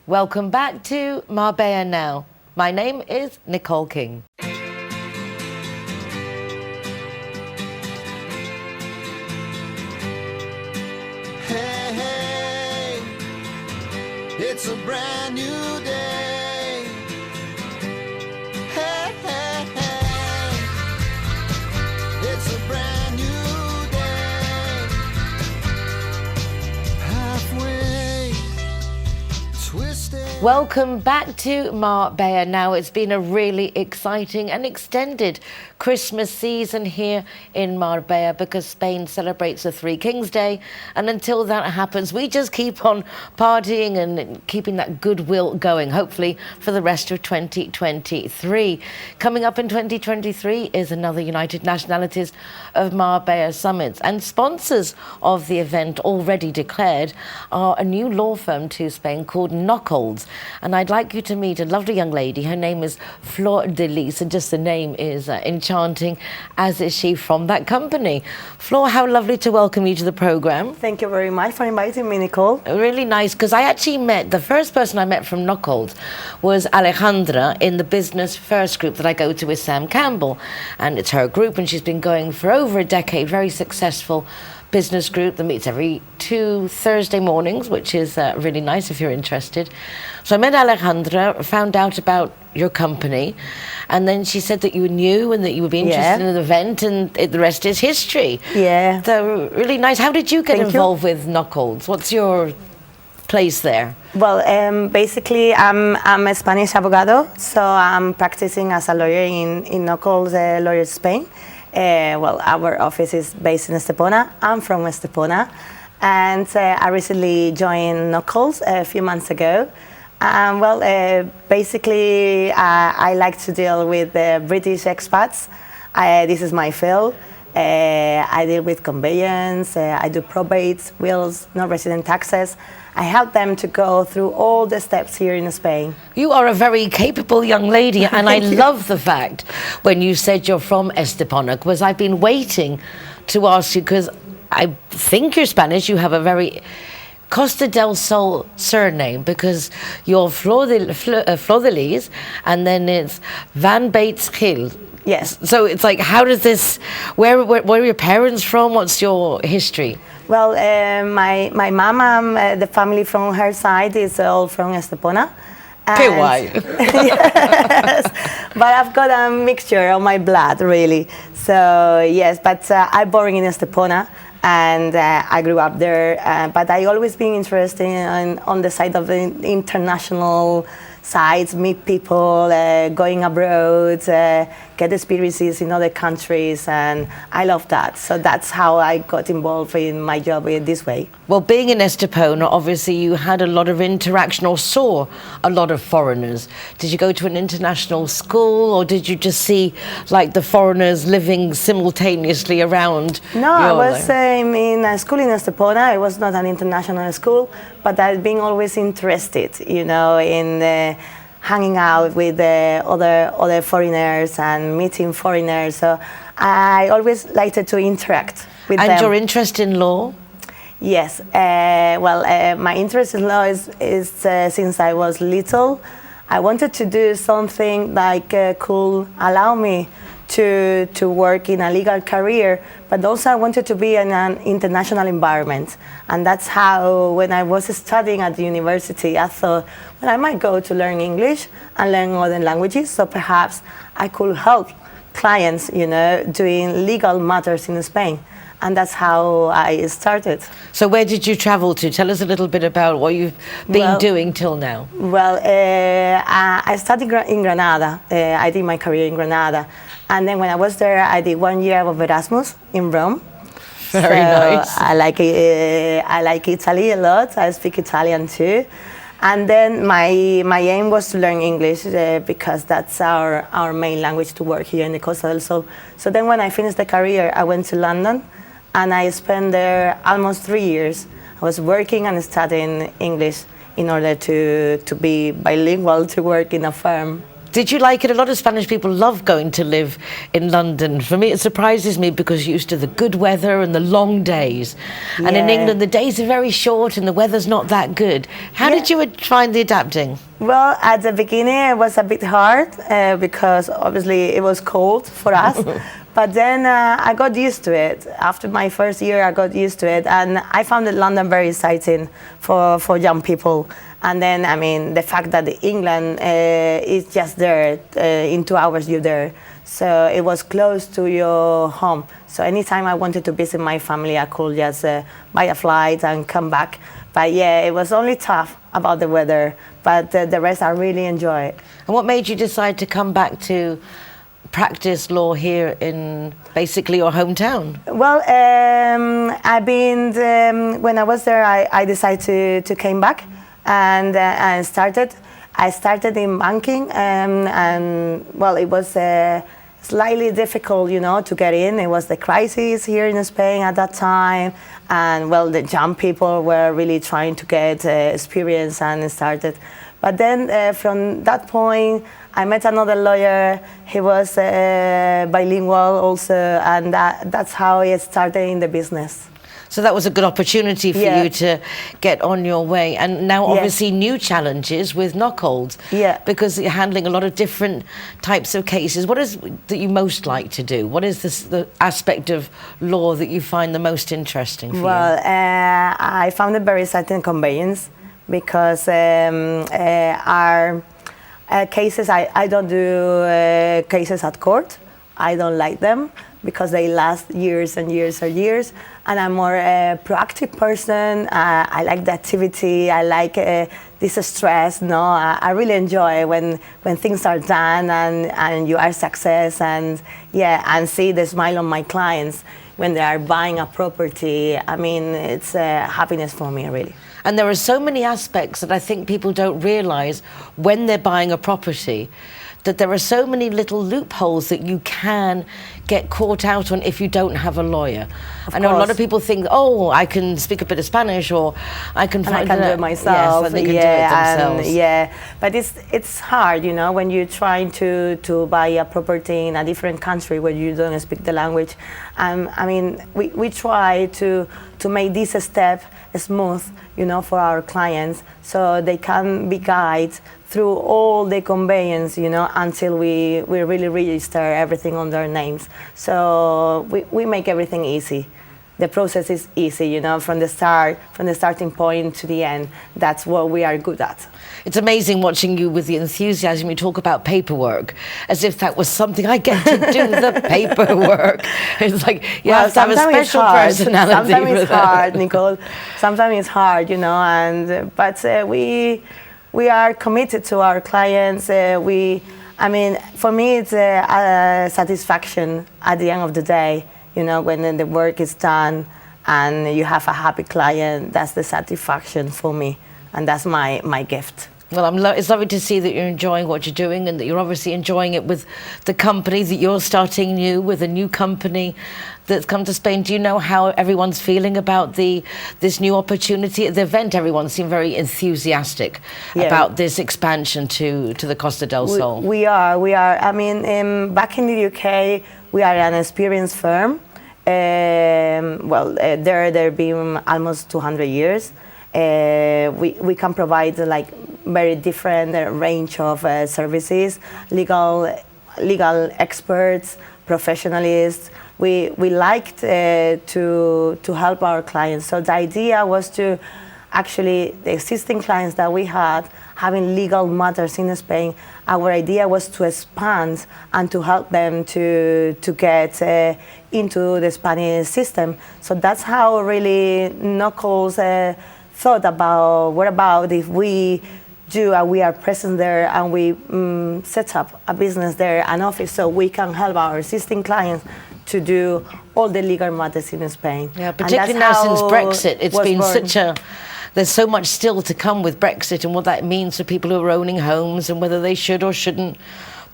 Welcome back to Marbella Now. My name is Nicole King. Hey, it's a brand new day. Hey, it's a brand new day. Halfway twisted. Welcome back to Marbella Now. It's been a really exciting and extended Christmas season here in Marbella because Spain celebrates the Three Kings Day, and until that happens we just keep on partying and keeping that goodwill going, hopefully for the rest of 2023. Coming up in 2023 is another United Nationalities of Marbella Summits, and sponsors of the event already declared are a new law firm to Spain called Knuckles. And I'd like you to meet a lovely young lady. Her name is Flor de Lis, and just the name is enchanting, as is she from that company. Flor, how lovely to welcome you to the program. Thank you very much for inviting me, Nicole. Really nice, because I actually met, the first person I met from Knuckles was Alejandra in the Business First group that I go to with Sam Campbell. And it's her group, and she's been going for over a decade, very successful business group that meets every 2 Thursday mornings, which is really nice if you're interested. So I met Alejandra, found out about your company, and then she said that you knew and that you would be interested in an event, and the rest is history. Yeah. So really nice. How did you get involved with Knuckles? What's your place there? Well, basically, I'm a Spanish abogado, so I'm practicing as a lawyer in Knuckles Lawyers Spain. Well, our office is based in Estepona. I'm from Estepona, and I recently joined Knuckles a few months ago. Basically, I like to deal with British expats. This is my field. I deal with conveyance, I do probates, wills, non-resident taxes. I help them to go through all the steps here in Spain. You are a very capable young lady, and I love the fact when you said you're from Estepona, because I've been waiting to ask you, because I think you're Spanish, you have a very Costa del Sol surname, because you're Flor de Lis, and then it's Van Bates Gil. Yes. So it's like, how does this, where are your parents from? What's your history? Well, my mama, the family from her side is all from Estepona. Why? Yes, but I've got a mixture of my blood, really. So yes, but I'm born in Estepona, and I grew up there. But I always been interested on the side of the international sides, meet people, going abroad, get experiences in other countries, and I love that. So that's how I got involved in my job in this way. Well, being in Estepona, obviously you had a lot of interaction or saw a lot of foreigners. Did you go to an international school, or did you just see like the foreigners living simultaneously around? No, I was in a school in Estepona. It was not an international school, but I've been always interested, you know, in hanging out with other foreigners and meeting foreigners. So I always liked to interact with them. And your interest in law? Yes. My interest in law is since I was little. I wanted to do something like could allow me to work in a legal career, but also I wanted to be in an international environment. And that's how, when I was studying at the university, I thought, well, I might go to learn English and learn other languages, so perhaps I could help clients, you know, doing legal matters in Spain. And that's how I started. So where did you travel to? Tell us a little bit about what you've been doing till now. Well, I studied in Granada. I did my career in Granada. And then when I was there, I did 1 year of Erasmus in Rome. Very nice. I like Italy a lot. I speak Italian too. And then my aim was to learn English because that's our main language to work here in the Costa del Sol. So then when I finished the career, I went to London, and I spent there almost 3 years. I was working and studying English in order to be bilingual, to work in a firm. Did you like it? A lot of Spanish people love going to live in London. For me, it surprises me because you're used to the good weather and the long days. And in Yeah. England, the days are very short and the weather's not that good. How Yeah. did you find the adapting? Well, at the beginning it was a bit hard because obviously it was cold for us. But then I got used to it. After my first year, I got used to it, and I found London very exciting for young people. And then, I mean, the fact that England is just there, in 2 hours you're there. So it was close to your home. So anytime I wanted to visit my family, I could just buy a flight and come back. But yeah, it was only tough about the weather, but the rest I really enjoy it. And what made you decide to come back to practice law here in basically your hometown? Well, I've been, when I was there, I decided to came back and started. I started in banking, and well, it was slightly difficult, you know, to get in. It was the crisis here in Spain at that time, and well, the young people were really trying to get experience and started. But then from that point, I met another lawyer. He was bilingual also, and that's how I started in the business. So that was a good opportunity for Yeah. you to get on your way. And now Yeah. obviously new challenges with knockholds. Yeah. Because you're handling a lot of different types of cases. What is that you most like to do? What is the aspect of law that you find the most interesting for Well, you? I found it very exciting conveyance because our cases, I don't do cases at court. I don't like them because they last years and years and years. And I'm more a proactive person. I like the activity. I like this stress. No, I really enjoy when things are done and you are success, and yeah, and see the smile on my clients when they are buying a property. I mean, it's happiness for me, really. And there are so many aspects that I think people don't realise when they're buying a property, that there are so many little loopholes that you can get caught out on if you don't have a lawyer. I know a lot course. of people think, oh, I can speak a bit of Spanish, or I can And I find can do it myself. Yes, they can do it themselves. Yeah, but it's hard, you know, when you're trying to buy a property in a different country where you don't speak the language. I mean, we try to make this step smooth, you know, for our clients, so they can be guided through all the conveyance, you know, until we really register everything on their names. So we make everything easy. The process is easy, you know, from the starting point to the end. That's what we are good at. It's amazing watching you with the enthusiasm. You talk about paperwork as if that was something I get to do, the paperwork. It's like you have to have a sometimes it's special hard. personality. Sometimes for it's that. hard, Nicole. Sometimes it's hard, you know, but we are committed to our clients. I mean, for me, it's a satisfaction at the end of the day. You know, when the work is done and you have a happy client, that's the satisfaction for me, and that's my gift. Well, it's lovely to see that you're enjoying what you're doing, and that you're obviously enjoying it with the company that you're starting new, with a new company that's come to Spain. Do you know how everyone's feeling about this new opportunity at the event? Everyone seemed very enthusiastic about this expansion to the Costa del Sol. We are. I mean, back in the UK, we are an experienced firm. They've been almost 200 years. We can provide like very different range of services, legal experts, professionals. We liked to help our clients. So the idea was to actually, the existing clients that we had having legal matters in Spain, our idea was to expand and to help them to get into the Spanish system. So that's how really Knuckles thought about what about if we we are present there and we set up a business there, an office, so we can help our existing clients to do all the legal matters in Spain. Yeah, particularly now since Brexit, it's been born. There's so much still to come with Brexit and what that means for people who are owning homes and whether they should or shouldn't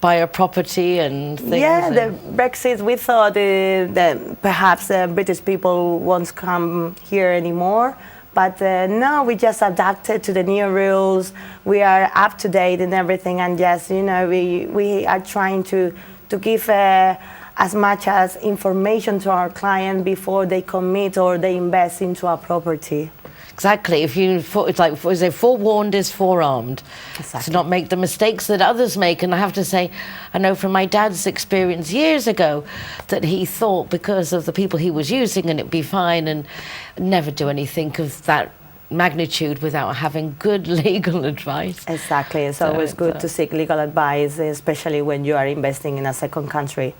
buy a property and things. Yeah, the Brexit, we thought that perhaps British people won't come here anymore, But no, we just adapted to the new rules. We are up to date in everything, and yes, you know, we are trying to give as much as information to our client before they commit or they invest into a property. Exactly. It's like, forewarned is forearmed. Exactly. To not make the mistakes that others make. And I have to say, I know from my dad's experience years ago that he thought because of the people he was using and it'd be fine, and never do anything of that magnitude without having good legal advice. Exactly. It's always good to seek legal advice, especially when you are investing in a second country.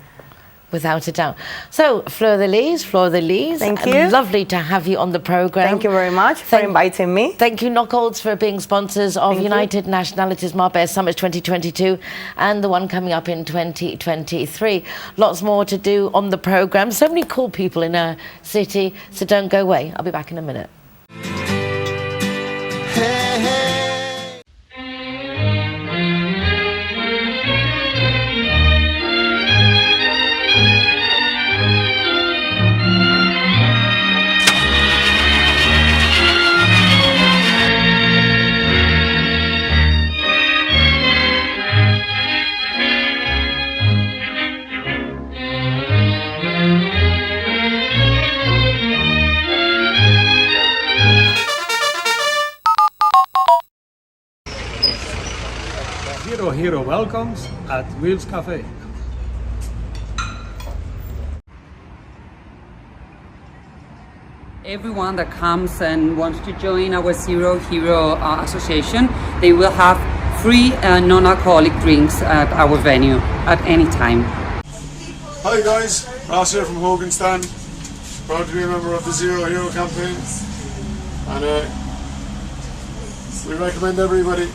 Without a doubt. So, Fleur de Lis. Thank you. Lovely to have you on the programme. Thank you very much for inviting me. Thank you, Knockholds, for being sponsors of United Nationalities Marbella Summit 2022 and the one coming up in 2023. Lots more to do on the programme. So many cool people in our city, so don't go away. I'll be back in a minute. Hey, hey. Hero welcomes at Wheels Cafe. Everyone that comes and wants to join our Zero Hero Association, they will have free non-alcoholic drinks at our venue at any time. Hi guys, Ross here from Hoganstown. Proud to be a member of the Zero Hero campaign, and we recommend everybody.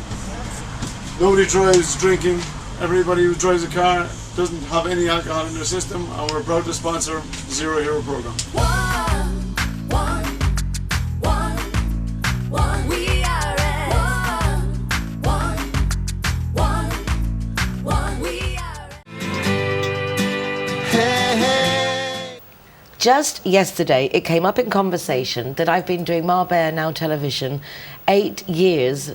Nobody drives drinking. Everybody who drives a car doesn't have any alcohol in their system, and we're proud to sponsor the Zero Hero program. We are we are. Hey, hey. Just yesterday, it came up in conversation that I've been doing Marbella Now television 8 years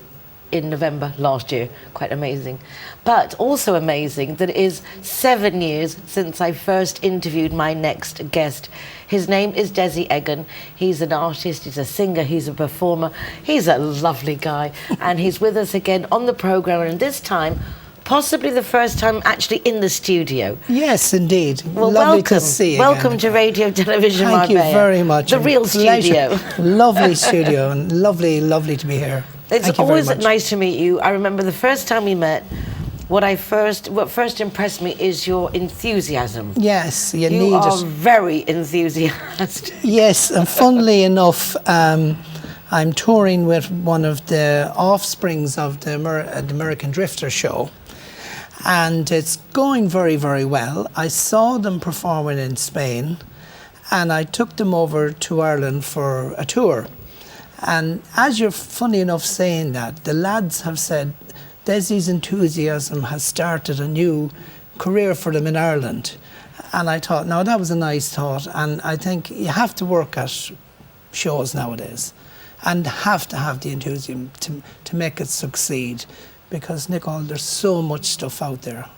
in November last year. Quite amazing. But also amazing that it is 7 years since I first interviewed my next guest. His name is Desi Egan. He's an artist, he's a singer, he's a performer. He's a lovely guy. And he's with us again on the programme, and this time, possibly the first time actually in the studio. Yes, indeed. Well, Lovely welcome. to see you. Welcome to Radio Television Thank you Marbella. very much. The and real pleasure. studio. Lovely studio, and lovely to be here. It's Thank you very always much. nice to meet you. I remember the first time we met, what first impressed me is your enthusiasm. Yes, you You need are it. very enthusiastic. Yes, and funnily enough, I'm touring with one of the offsprings of the American Drifter show, and it's going very well. I saw them performing in Spain, and I took them over to Ireland for a tour. And as you're funny enough saying that, the lads have said Desi's enthusiasm has started a new career for them in Ireland. And I thought, no, that was a nice thought. And I think you have to work at shows nowadays and have to have the enthusiasm to make it succeed. Because, Nicole, there's so much stuff out there.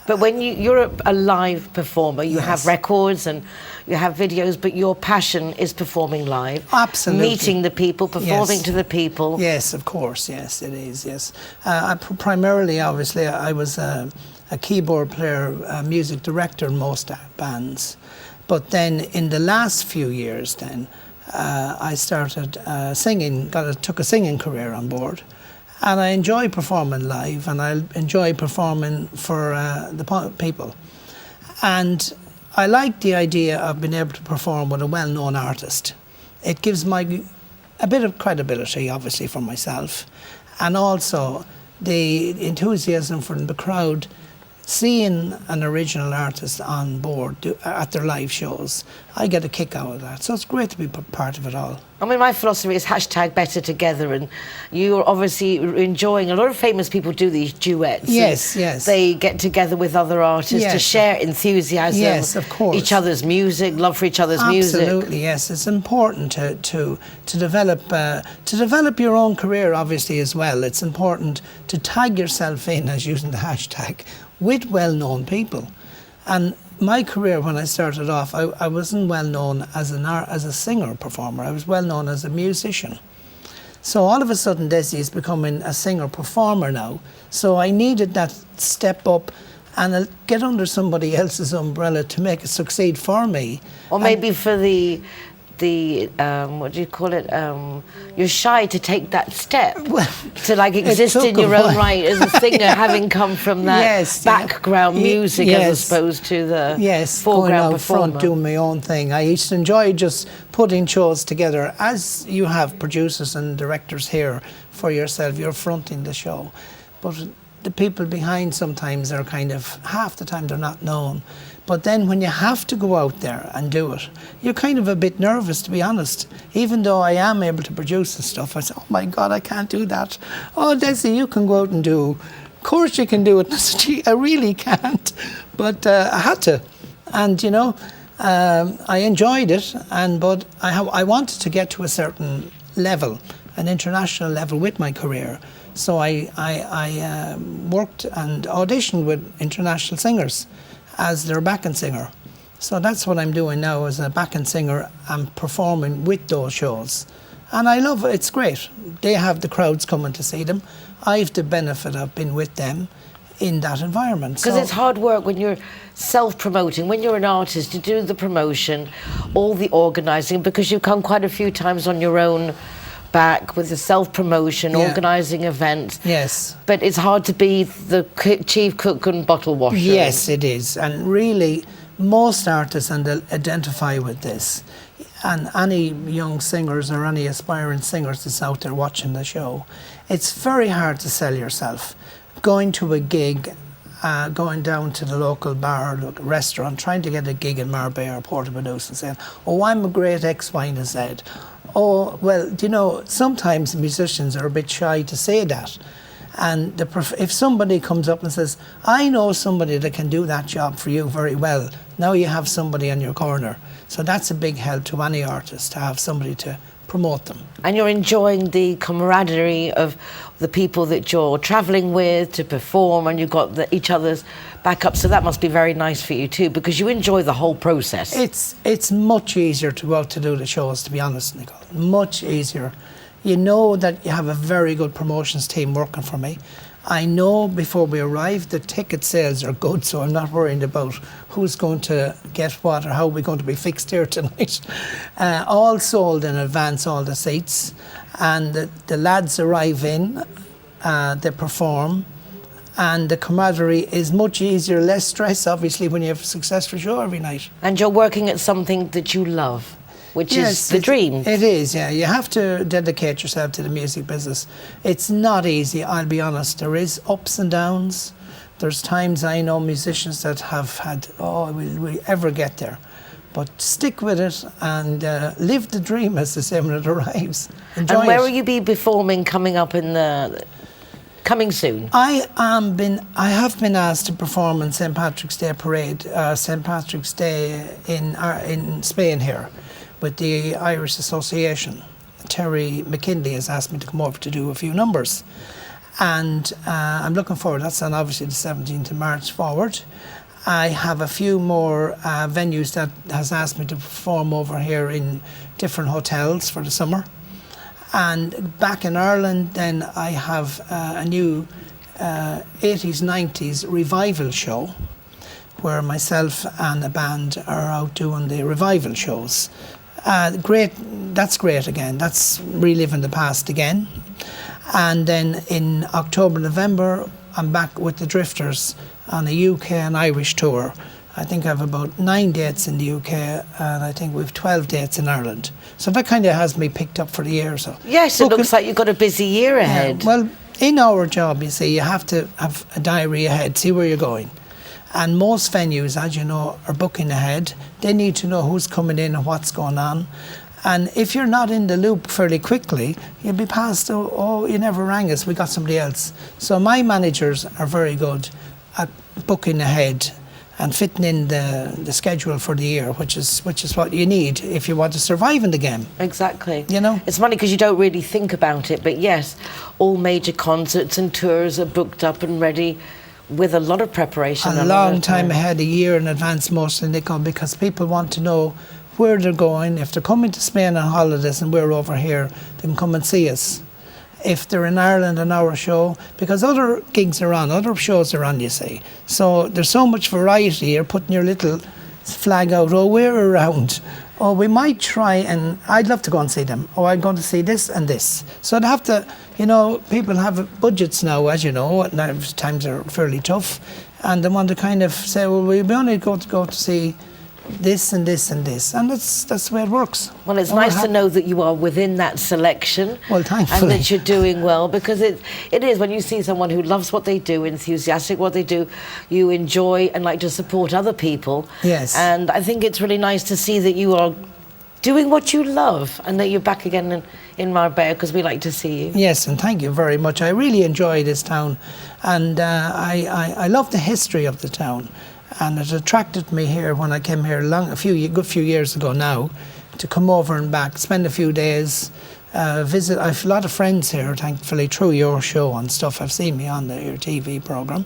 But when you're a live performer, you have records and you have videos, but your passion is performing live. Absolutely. Meeting the people, performing Yes. to the people. Yes, of course, yes, it is, yes. Primarily, obviously, I was a keyboard player, a music director in most bands. But then in the last few years then, I started singing, took a singing career on board. And I enjoy performing live, and I enjoy performing for the people. And I like the idea of being able to perform with a well-known artist. It gives a bit of credibility, obviously, for myself, and also the enthusiasm from the crowd seeing an original artist on board at their live shows. I get a kick out of that, so it's great to be part of it all. I mean, my philosophy is hashtag better together, and you're obviously enjoying. A lot of famous people do these duets. Yes, yes. They get together with other artists to Yes. share enthusiasm. Yes, of course. Each other's music, love for each other's music. Absolutely, yes. It's important to develop your own career, obviously, as well. It's important to tag yourself in, as using the hashtag, with well-known people. And my career, when I started off, I wasn't well known as a singer performer. I was well known as a musician. So all of a sudden, Desi is becoming a singer performer now. So I needed that step up and get under somebody else's umbrella to make it succeed for me. Or maybe for the what do you call it? You're shy to take that step to like exist took in a your own while. right as a singer, having come from that Yes, yeah. background music as opposed to the going foreground out performer. front doing my own thing. I used to enjoy just putting shows together, as you have producers and directors here for yourself. You're fronting the show, but the people behind sometimes are kind of, half the time they're not known. But then when you have to go out there and do it, you're kind of a bit nervous, to be honest. Even though I am able to produce the stuff, I say, oh my God, I can't do that. Oh, Desi, you can go out and do. Of course you can do it. I said, gee, I really can't. But I had to. And, you know, I enjoyed it, but I wanted to get to a certain level, an international level with my career. So I worked and auditioned with international singers as their backing singer. So that's what I'm doing now as a backing singer. I'm performing with those shows. And I love it, it's great. They have the crowds coming to see them. I've the benefit of being with them in that environment. Because it's hard work when you're self-promoting, when you're an artist, to do the promotion, all the organising, because you've come quite a few times on your own back with the self-promotion, organising events. Yes. But it's hard to be the chief cook and bottle washer. Yes, it is. And really, most artists identify with this. And any young singers or any aspiring singers that's out there watching the show, it's very hard to sell yourself. Going to a gig, going down to the local bar or restaurant, trying to get a gig in Marbella or Portobello's and saying, oh, I'm a great X, Y, and Z. Oh, well, you know, sometimes musicians are a bit shy to say that. And if somebody comes up and says, I know somebody that can do that job for you very well, now you have somebody on your corner. So that's a big help to any artist, to have somebody to promote them. And you're enjoying the camaraderie of the people that you're travelling with to perform, and you've got each other's backup. So that must be very nice for you too, because you enjoy the whole process. It's much easier to go out to do the shows, to be honest, Nicole. Much easier. You know that you have a very good promotions team working for me. I know before we arrive the ticket sales are good, so I'm not worried about who's going to get what or how we're going to be fixed here tonight. All sold in advance, all the seats. And the lads arrive in, they perform, and the camaraderie is much easier, less stress, obviously, when you have a successful show every night. And you're working at something that you love, which is the dream. It is, yeah. You have to dedicate yourself to the music business. It's not easy, I'll be honest. There is ups and downs. There's times I know musicians that have had, will we ever get there? But stick with it and live the dream, as they say, when it arrives. Enjoy And where it. will you be performing coming soon? I have been asked to perform in St. Patrick's Day Parade, St. Patrick's Day in Spain here, with the Irish Association. Terry McKinley has asked me to come over to do a few numbers. And I'm looking forward. That's on obviously the 17th of March forward. I have a few more venues that has asked me to perform over here in different hotels for the summer. And back in Ireland, then I have a new 80s, 90s revival show where myself and a band are out doing the revival shows. Great, that's great again. That's reliving the past again. And then in October, November, I'm back with the Drifters on a UK and Irish tour. I think I have about 9 dates in the UK and I think we've 12 dates in Ireland. So that kind of has me picked up for the year. So Yes, it looks like you've got a busy year ahead. well, in our job, you see, you have to have a diary ahead, see where you're going. And most venues, as you know, are booking ahead. They need to know who's coming in and what's going on. And if you're not in the loop fairly quickly, you'll be passed, oh, you never rang us, we got somebody else. So my managers are very good at booking ahead and fitting in the schedule for the year, which is what you need if you want to survive in the game. Exactly. You know? It's funny because you don't really think about it, but yes, all major concerts and tours are booked up and ready with a lot of preparation. A long time ahead, a year in advance mostly, Nicole, because people want to know where they're going. If they're coming to Spain on holidays and we're over here, they can come and see us. If they're in Ireland on our show, because other gigs are on, other shows are on, you see. So there's so much variety. You're putting your little flag out, oh, we're around. Oh, we might try, and I'd love to go and see them. Oh, I'm going to see this and this. So I'd have to, you know, people have budgets now, as you know, and times are fairly tough, and they want to kind of say, well, we only go to see this and this and this, and that's the way it works. Well, it's nice to know that you are within that selection. Well, thankfully. And that you're doing well, because it is, when you see someone who loves what they do, enthusiastic what they do, you enjoy and like to support other people. Yes. And I think it's really nice to see that you are doing what you love and that you're back again in Marbella, because we like to see you. Yes, and thank you very much. I really enjoy this town, and I love the history of the town. And it attracted me here when I came here a good few years ago now, to come over and back, spend a few days, visit. I have a lot of friends here, thankfully, through your show and stuff. I've seen me on your TV programme,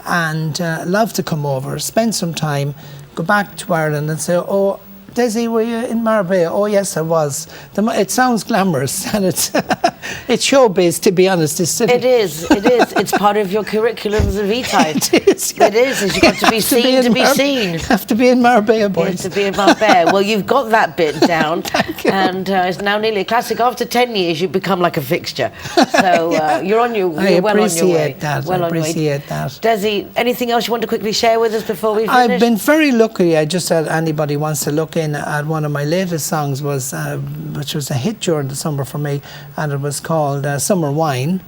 and love to come over, spend some time, go back to Ireland and say, oh, Desi, were you in Marbella? Oh yes, I was. It sounds glamorous, and it's showbiz, to be honest. It is. It's part of your curriculum vitae. It is. Yeah. It is. You've got to be seen to be seen. You have to be in Marbella, boys. To be in Marbella. Well, you've got that bit down. Thank you. And it's now nearly a classic. After 10 years, you become like a fixture. So you're on your way. I Well on your way. appreciate that. Well I on your way. appreciate that. Desi, anything else you want to quickly share with us before we finish? I've been very lucky. I just said anybody wants to look in at one of my latest songs, which was a hit during the summer for me, and it was called Summer Wine,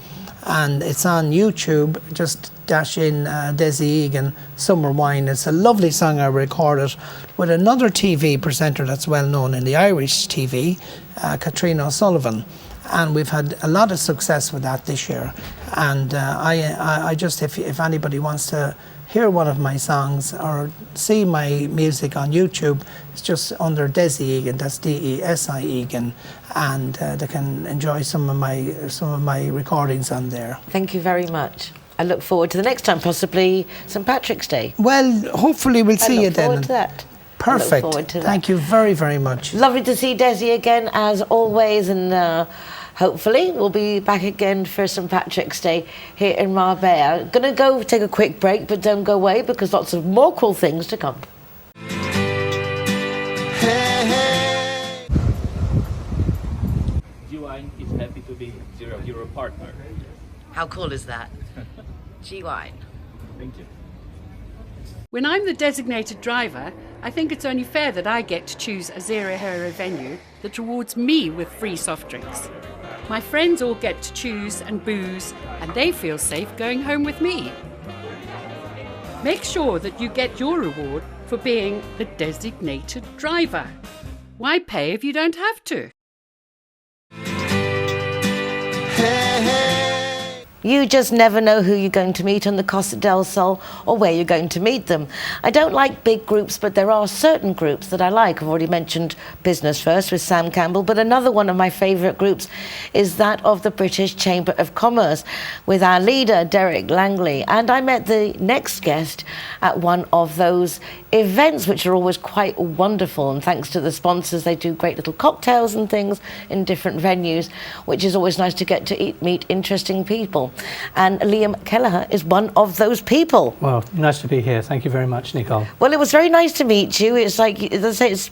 and it's on YouTube. Just dash in Desi Egan, Summer Wine. It's a lovely song I recorded with another TV presenter that's well known in the Irish TV, Katrina O'Sullivan. And we've had a lot of success with that this year. And I just, if anybody wants to hear one of my songs or see my music on YouTube, it's just under Desi Egan, that's Desi Egan, and they can enjoy some of my recordings on there. Thank you very much. I look forward to the next time, possibly St. Patrick's Day. Well, hopefully we'll see you then. I look forward to that. Perfect. I look forward to that. Thank you very, very much. Lovely to see Desi again, as always, and hopefully we'll be back again for St. Patrick's Day here in Marbella. Gonna go take a quick break, but don't go away, because lots of more cool things to come. Hey, hey. G-Wine is happy to be your partner. How cool is that? G-Wine. Thank you. When I'm the designated driver, I think it's only fair that I get to choose a zero-hero venue that rewards me with free soft drinks. My friends all get to choose and booze, and they feel safe going home with me. Make sure that you get your reward for being the designated driver. Why pay if you don't have to? Hey, hey. You just never know who you're going to meet on the Costa del Sol or where you're going to meet them. I don't like big groups, but there are certain groups that I like. I've already mentioned Business First with Sam Campbell, but another one of my favourite groups is that of the British Chamber of Commerce with our leader, Derek Langley. And I met the next guest at one of those events, which are always quite wonderful. And thanks to the sponsors, they do great little cocktails and things in different venues, which is always nice to get to meet interesting people. And Liam Kelleher is one of those people. Well, nice to be here. Thank you very much, Nicole. Well, it was very nice to meet you. It's like, as I say, it's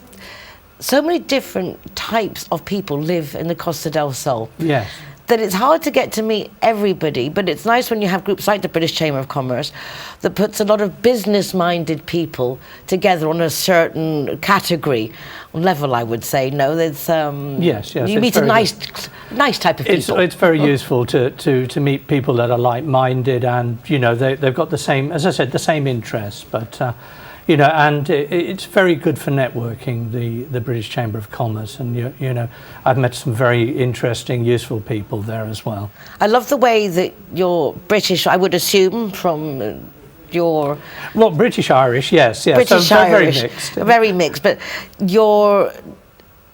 so many different types of people live in the Costa del Sol. Yes. That it's hard to get to meet everybody, but it's nice when you have groups like the British Chamber of Commerce that puts a lot of business-minded people together on a certain category level, I would say. No, there's yes. You meet a nice type of people. It's very useful to meet people that are like-minded, and you know they've got the same, as I said, the same interests. But and it's very good for networking, the British Chamber of Commerce, and I've met some very interesting, useful people there as well. I love the way that you're British, I would assume, from your... Well, British-Irish, yes. British so Irish, very mixed. very mixed, but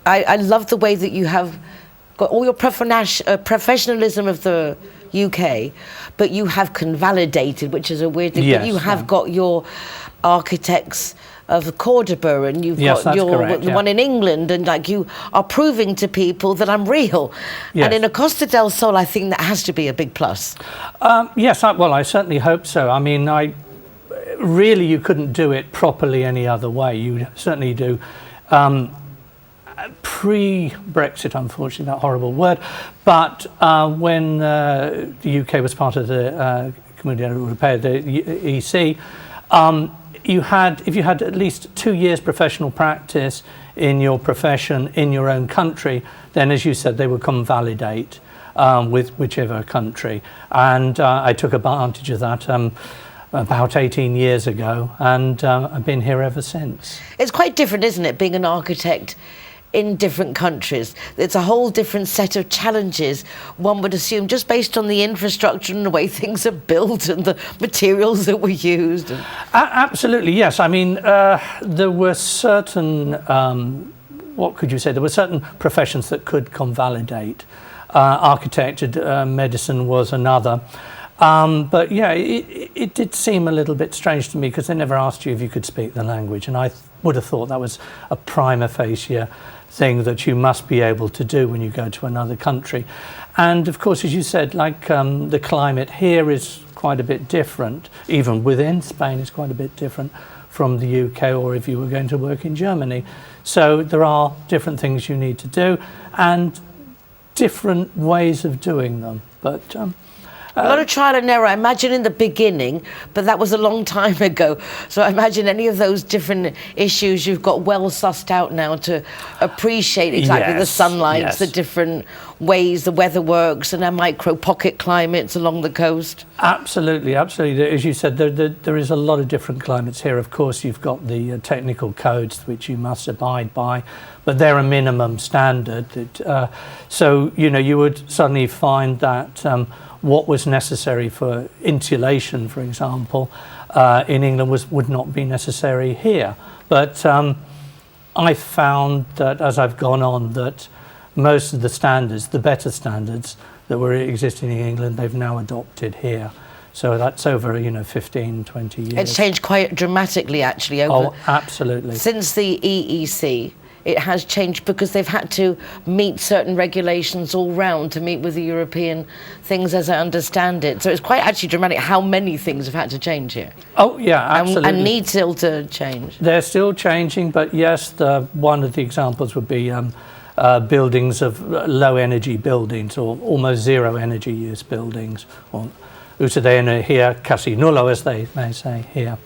I love the way that you have got all your professionalism of the UK, but you have convalidated, which is a weird thing. Yes, but you have got your architects of Cordoba, and you've Yes, got that's correct, the yeah. one in England, and like you are proving to people that I'm real. Yes. And in a Costa del Sol, I think that has to be a big plus. Yes, I certainly hope so. I mean, really you couldn't do it properly any other way. You certainly do. Pre-Brexit, unfortunately, that horrible word, but when the UK was part of the Community Europea, the EC, if you had at least 2 years professional practice in your profession in your own country, then, as you said, they would come validate with whichever country. And I took advantage of that about 18 years ago, and I've been here ever since. It's quite different, isn't it, being an architect in different countries? It's a whole different set of challenges, one would assume, just based on the infrastructure and the way things are built and the materials that were used. Absolutely, yes. I mean, there were certain, what could you say, there were certain professions that could convalidate. Architecture, medicine was another. But yeah, it did seem a little bit strange to me because they never asked you if you could speak the language, and I would have thought that was a prima facie thing that you must be able to do when you go to another country. And of course, as you said, like the climate here is quite a bit different, even within Spain is quite a bit different from the UK, or if you were going to work in Germany. So there are different things you need to do and different ways of doing them. But a lot of trial and error, I imagine, in the beginning, but that was a long time ago. So I imagine any of those different issues you've got well sussed out now to appreciate exactly the sunlight, the different ways the weather works, and our micro pocket climates along the coast. Absolutely, absolutely. As you said, there is a lot of different climates here. Of course, you've got the technical codes which you must abide by, but they're a minimum standard. So, you would suddenly find that what was necessary for insulation, for example, in England would not be necessary here. But I found that as I've gone on that most of the standards, the better standards that were existing in England, they've now adopted here. So that's over, 15, 20 years. It's changed quite dramatically, actually. Oh, absolutely. Since the EEC, it has changed because they've had to meet certain regulations all round to meet with the European things, as I understand it. So it's quite actually dramatic how many things have had to change here. Oh, yeah, absolutely. And need still to change. They're still changing, but yes, one of the examples would be buildings of low energy buildings or almost zero energy use buildings, or uso de energía casi nulo, as they say here.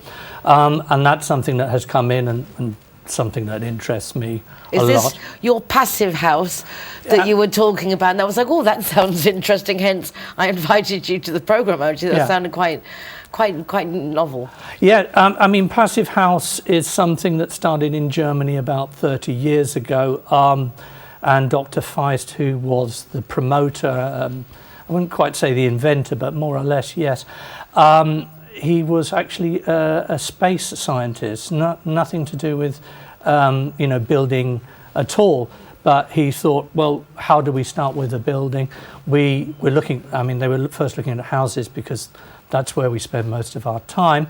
And that's something that has come in and something that interests me a lot. Is this your passive house that you were talking about? And I was like, oh, that sounds interesting. Hence, I invited you to the programme. Actually, that sounded quite novel. Yeah, I mean, passive house is something that started in Germany about 30 years ago. And Dr. Feist, who was the promoter, I wouldn't quite say the inventor, but more or less, yes. He was actually a space scientist, nothing to do with, building at all. But he thought, well, how do we start with a building? They were first looking at houses because that's where we spend most of our time,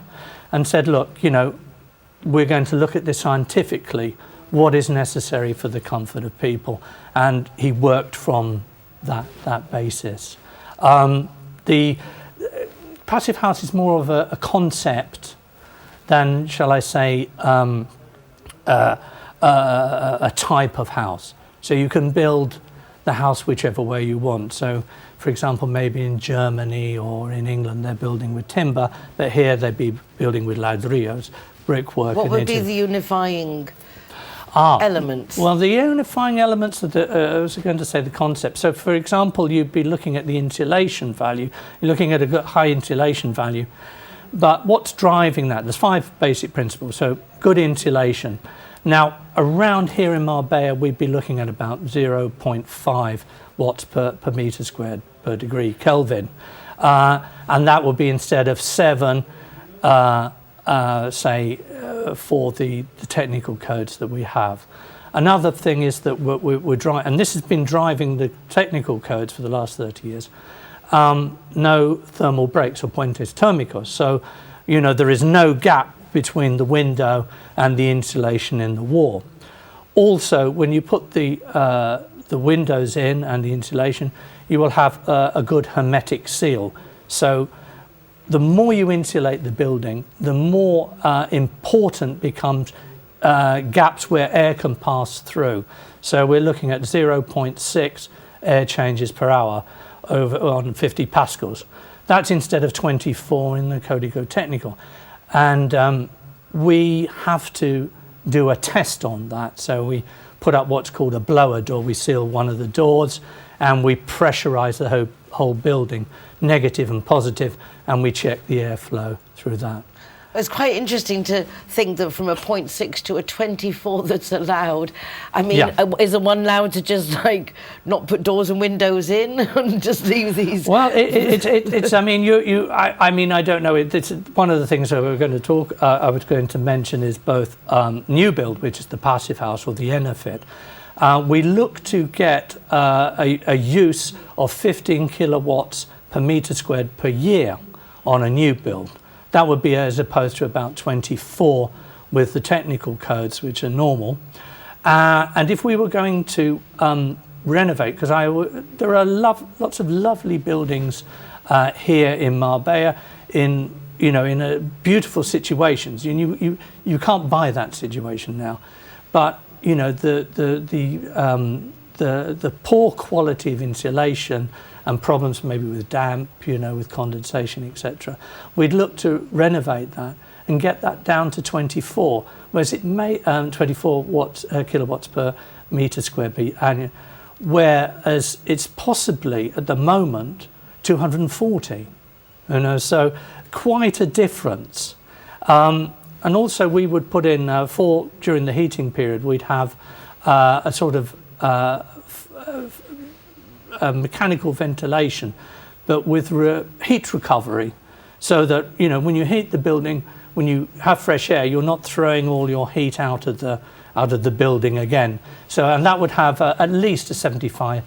and said, look, we're going to look at this scientifically. What is necessary for the comfort of people? And he worked from that basis. The passive house is more of a concept than, shall I say, a type of house. So you can build the house whichever way you want. So, for example, maybe in Germany or in England they're building with timber, but here they'd be building with ladrillos, brickwork. What would be the unifying elements? Well, the unifying elements of I was going to say the concept. So, for example, you'd be looking at the insulation value. You're looking at a high insulation value, But what's driving that? There's 5 basic principles. So good insulation. Now, around here in Marbella, we'd be looking at about 0.5 watts per meter squared per degree Kelvin. And that would be instead of 7, for the technical codes that we have. Another thing is that we're driving, and this has been driving the technical codes for the last 30 years, no thermal breaks or puentes térmicos. So, you know, there is no gap between the window and the insulation in the wall. Also, when you put the windows in and the insulation, you will have a good hermetic seal. So the more you insulate the building, the more important becomes gaps where air can pass through. So we're looking at 0.6 air changes per hour on 50 pascals. That's instead of 24 in the Código Técnico. And we have to do a test on that. So we put up what's called a blower door. We seal one of the doors and we pressurize the whole building, negative and positive, and we check the airflow through that. It's quite interesting to think that from a 0.6 to a 24 that's allowed. I mean, Yeah. is the one allowed to just like not put doors and windows in and just leave these? Well, it's. I mean, I mean, I don't know. It's one of the things that we're going to talk. I was going to mention is both new build, which is the passive house, or the Enofit. We look to get a use of 15 kilowatts per meter squared per year on a new build. That would be as opposed to about 24 with the technical codes, which are normal. And if we were going to renovate, because there are lots of lovely buildings here in Marbella, in beautiful situations. You can't buy that situation now, but you know the poor quality of insulation and problems maybe with damp, with condensation, etc. We'd look to renovate that and get that down to 24, whereas it may 24 kilowatts per meter square per annum, whereas it's possibly at the moment 240. So quite a difference. And also we would put in during the heating period, we'd have a sort of mechanical ventilation, but with heat recovery, so that when you heat the building, when you have fresh air, you're not throwing all your heat out of the building again. So, and that would have at least a 75%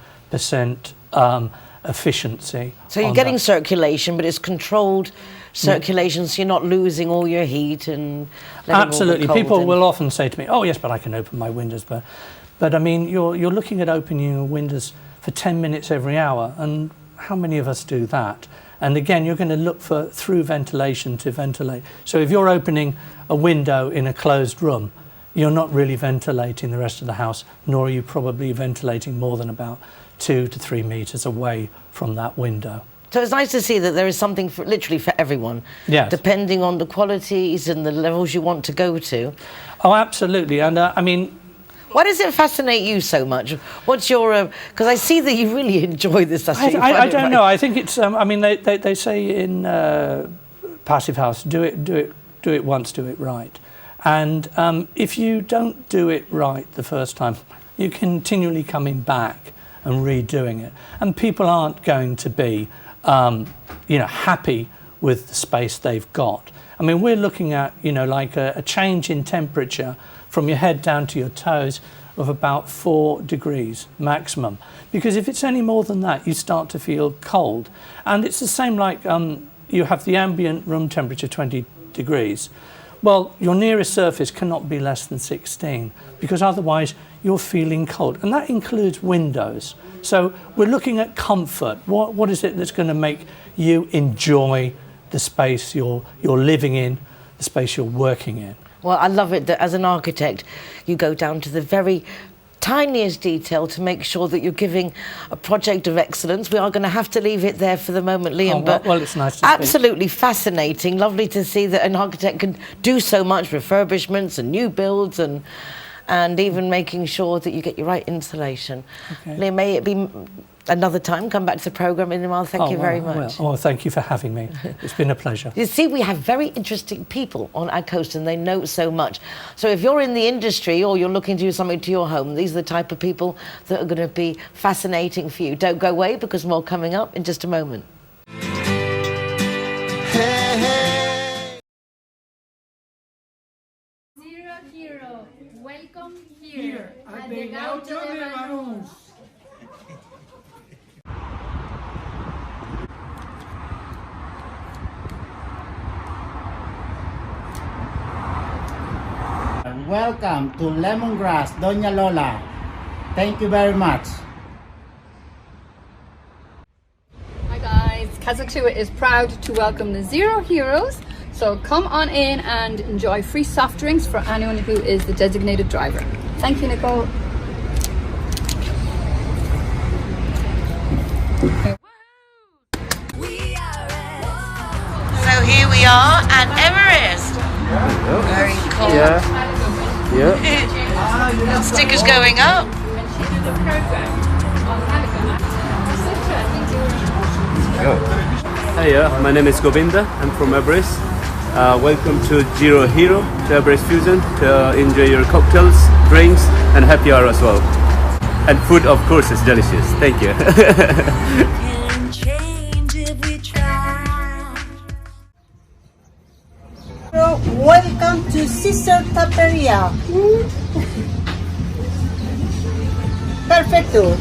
efficiency. So you're getting circulation, but it's controlled circulation, so you're not losing all your heat and absolutely. People will often say to me, "Oh yes, but I can open my windows." But I mean, you're looking at opening your windows for 10 minutes every hour, and how many of us do that? And again, you're going to look for through ventilation to ventilate. So if you're opening a window in a closed room, you're not really ventilating the rest of the house, nor are you probably ventilating more than about 2 to 3 meters away from that window. So it's nice to see that there is something literally for everyone, yes, depending on the qualities and the levels you want to go to. Oh, absolutely. And I mean, why does it fascinate you so much? What's your... because I see that you really enjoy this. I don't know. I think it's... I mean, they say in Passive House, do it once, do it right. And if you don't do it right the first time, you're continually coming back and redoing it. And people aren't going to be, happy with the space they've got. I mean, we're looking at, like a change in temperature from your head down to your toes of about 4 degrees maximum. Because if it's any more than that, you start to feel cold. And it's the same like you have the ambient room temperature 20 degrees. Well, your nearest surface cannot be less than 16, because otherwise you're feeling cold. And that includes windows. So we're looking at comfort. What is it that's going to make you enjoy the space you're living in, the space you're working in? Well, I love it that as an architect, you go down to the very tiniest detail to make sure that you're giving a project of excellence. We are going to have to leave it there for the moment, Liam. Well, it's nice to absolutely fascinating. Lovely to see that an architect can do so much, refurbishments and new builds and even making sure that you get your right insulation. Okay. Liam, may it be another time, come back to the programme. Inamar, thank you very much. Thank you for having me. It's been a pleasure. You see, we have very interesting people on our coast and they know so much. So if you're in the industry or you're looking to do something to your home, these are the type of people that are going to be fascinating for you. Don't go away because more coming up in just a moment. Hey, hey. Zero Hero, welcome here at the Gaucho de Banús. Welcome to Lemongrass, Doña Lola. Thank you very much. Hi guys, Kazakhstan is proud to welcome the Zero Heroes. So come on in and enjoy free soft drinks for anyone who is the designated driver. Thank you, Nicole. So here we are at Everest. Very cool. Yeah. Stickers going up. Hi, my name is Govinda. I'm from Everest. Welcome to Zero Hero, to Everest Fusion, to enjoy your cocktails, drinks, and happy hour as well. And food, of course, is delicious. Thank you. Welcome to Sister Taperia. Perfecto.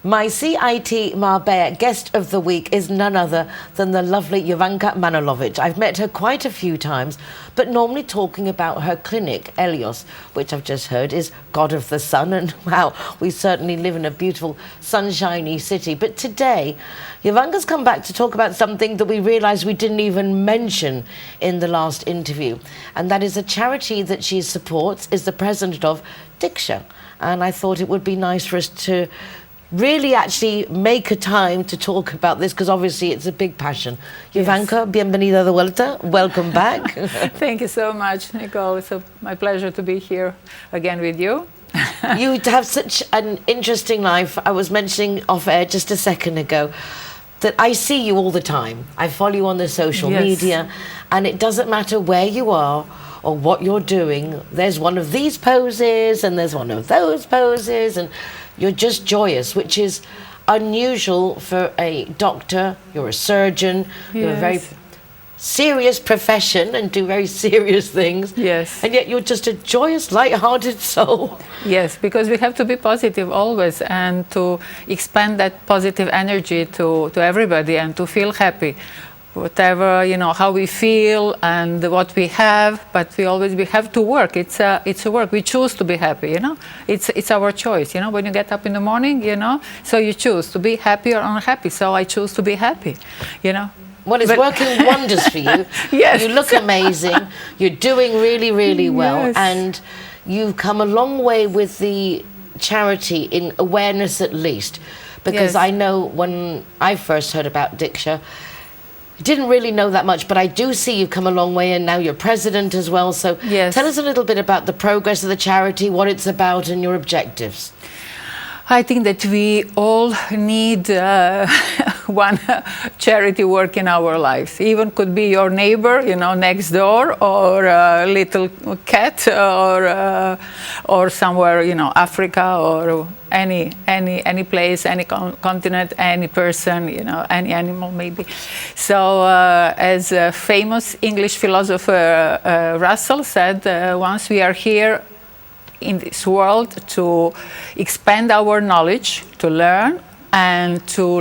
My CIT Marbella guest of the week is none other than the lovely Jovanka Manojlovic. I've met her quite a few times, but normally talking about her clinic, Elios, which I've just heard is God of the Sun, and wow, we certainly live in a beautiful, sunshiny city. But today, Jovanka's come back to talk about something that we realised we didn't even mention in the last interview, and that is a charity that she supports, is the president of Diksha. And I thought it would be nice for us to really actually make a time to talk about this, because obviously it's a big passion. Jovanka, bienvenida de vuelta. Welcome back. Thank you so much, Nicole. It's my pleasure to be here again with you. You have such an interesting life. I was mentioning off air just a second ago that I see you all the time. I follow you on the social media, and it doesn't matter where you are or what you're doing. There's one of these poses and there's one of those poses, and you're just joyous, which is unusual for a doctor. You're a surgeon. You're a very serious profession and do very serious things. Yes. And yet you're just a joyous, light-hearted soul. Yes, because we have to be positive always and to expand that positive energy to everybody and to feel happy. Whatever, you know, how we feel and what we have, but we have to work. It's a work. We choose to be happy, you know. It's our choice, you know. When you get up in the morning, you know, so you choose to be happy or unhappy. So I choose to be happy, you know. Well, it's working wonders for you. Yes. You look amazing. You're doing really, really well, and you've come a long way with the charity in awareness, at least, because I know when I first heard about Diksha, didn't really know that much, but I do see you've come a long way, and now you're president as well. So tell us a little bit about the progress of the charity, what it's about, and your objectives. I think that we all need one charity work in our lives. Even could be your neighbor, you know, next door, or a little cat, or somewhere, you know, Africa, or any place, any continent, any person, you know, any animal maybe. So as a famous English philosopher Russell said once, we are here in this world to expand our knowledge, to learn, and to